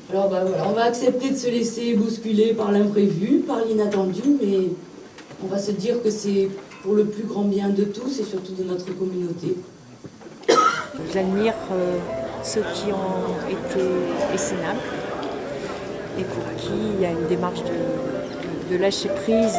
Alors bah voilà, on va accepter de se laisser bousculer par l'imprévu, par l'inattendu, mais on va se dire que c'est pour le plus grand bien de tous et surtout de notre communauté. J'admire ceux qui ont été essénables et pour qui il y a une démarche de lâcher prise.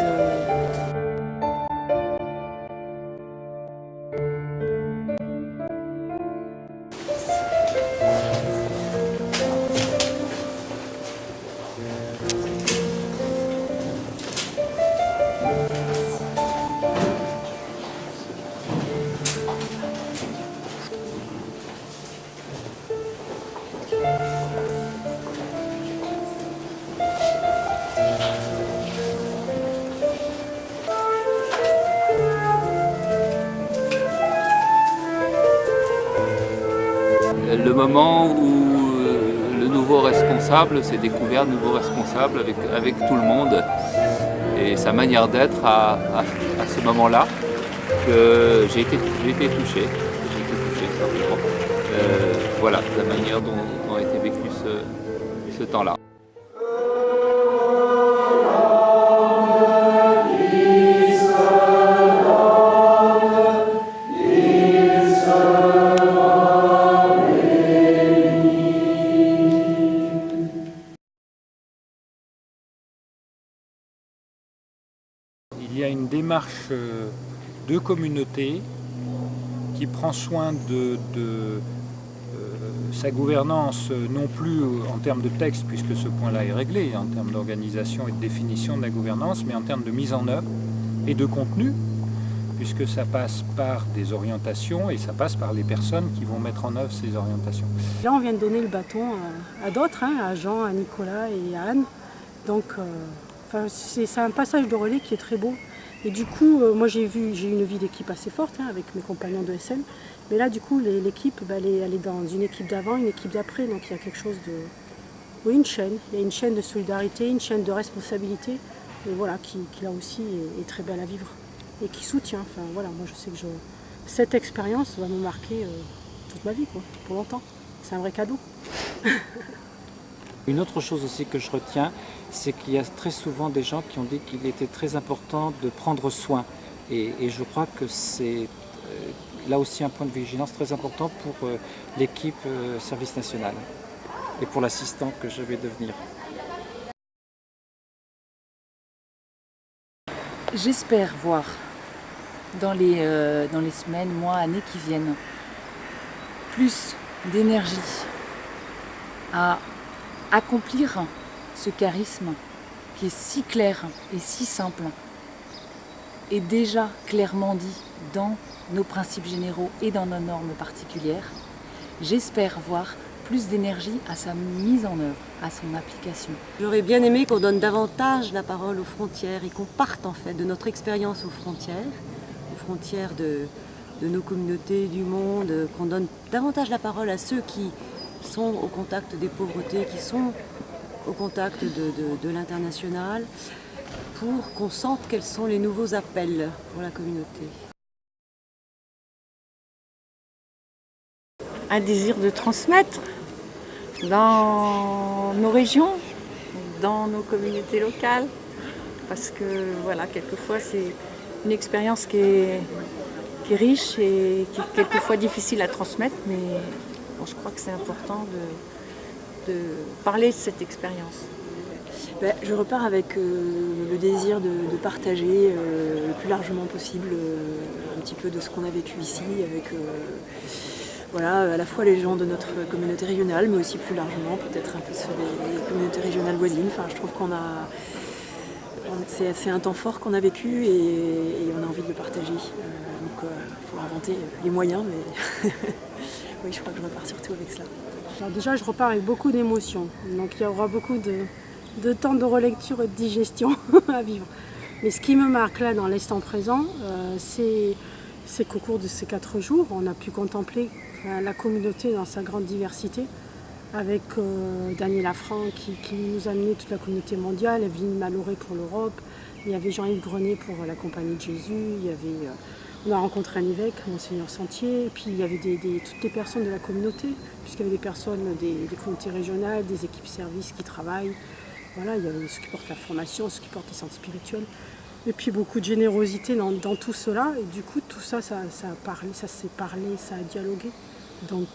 Le moment où le nouveau responsable s'est découvert nouveau responsable avec tout le monde et sa manière d'être à ce moment-là, que j'ai été touché. Simplement. Voilà la manière dont a été vécu ce temps-là. Il y a une démarche de communauté qui prend soin de sa gouvernance, non plus en termes de texte, puisque ce point-là est réglé, en termes d'organisation et de définition de la gouvernance, mais en termes de mise en œuvre et de contenu, puisque ça passe par des orientations et ça passe par les personnes qui vont mettre en œuvre ces orientations. Là, on vient de donner le bâton à d'autres, à Jean, à Nicolas et à Anne. Donc, c'est un passage de relais qui est très beau. Et du coup, moi j'ai une vie d'équipe assez forte avec mes compagnons de SN. Mais là, du coup, l'équipe, elle est dans une équipe d'avant, une équipe d'après. Donc il y a quelque chose de... Oui, une chaîne. Il y a une chaîne de solidarité, une chaîne de responsabilité. Et voilà, qui là aussi est très belle à vivre. Et qui soutient. Enfin voilà, moi je sais que cette expérience va me marquer toute ma vie, quoi, pour longtemps. C'est un vrai cadeau. Une autre chose aussi que je retiens, c'est qu'il y a très souvent des gens qui ont dit qu'il était très important de prendre soin. Et je crois que c'est là aussi un point de vigilance très important pour l'équipe service national et pour l'assistant que je vais devenir. J'espère voir dans les semaines, mois, années qui viennent plus d'énergie à accomplir ce charisme qui est si clair et si simple et déjà clairement dit dans nos principes généraux et dans nos normes particulières. J'espère voir plus d'énergie à sa mise en œuvre, à son application. J'aurais bien aimé qu'on donne davantage la parole aux frontières et qu'on parte en fait de notre expérience aux frontières de nos communautés, du monde, qu'on donne davantage la parole à ceux qui sont au contact des pauvretés, qui sont au contact de l'international, pour qu'on sente quels sont les nouveaux appels pour la communauté. Un désir de transmettre dans nos régions, dans nos communautés locales, parce que voilà, quelquefois c'est une expérience qui est riche et qui est quelquefois difficile à transmettre, mais bon, je crois que c'est important de parler de cette expérience. Je repars avec le désir de partager le plus largement possible un petit peu de ce qu'on a vécu ici, avec voilà, à la fois les gens de notre communauté régionale, mais aussi plus largement peut-être un peu sur les communautés régionales voisines. Enfin, je trouve c'est un temps fort qu'on a vécu et on a envie de le partager. Donc il faut inventer les moyens, mais oui, je crois que je repars surtout avec cela. Alors déjà, je repars avec beaucoup d'émotions. Donc il y aura beaucoup de temps de relecture et de digestion à vivre. Mais ce qui me marque là dans l'instant présent, c'est qu'au cours de ces 4 jours, on a pu contempler la communauté dans sa grande diversité, avec Daniel Lafranc qui nous a amené toute la communauté mondiale, Evelyne Maloré pour l'Europe, il y avait Jean-Yves Grenier pour la Compagnie de Jésus, il y avait On a rencontré un évêque, Monseigneur Sentier, et puis il y avait toutes les personnes de la communauté, puisqu'il y avait des personnes des communautés régionales, des équipes services qui travaillent. Voilà, il y avait ceux qui portent la formation, ceux qui portent les centres spirituels. Et puis beaucoup de générosité dans tout cela. Et du coup, tout ça, ça a parlé, ça s'est parlé, ça a dialogué. Donc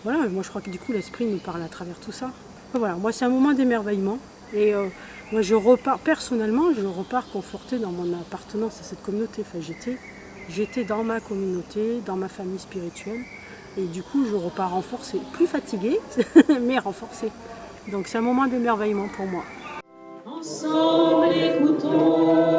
voilà, moi je crois que du coup l'esprit nous parle à travers tout ça. Voilà, moi c'est un moment d'émerveillement. Et moi je repars, personnellement, je repars confortée dans mon appartenance à cette communauté. Enfin, j'étais dans ma communauté, dans ma famille spirituelle. Et du coup, je repars renforcée, plus fatiguée, mais renforcée. Donc c'est un moment d'émerveillement pour moi. Ensemble, écoutons.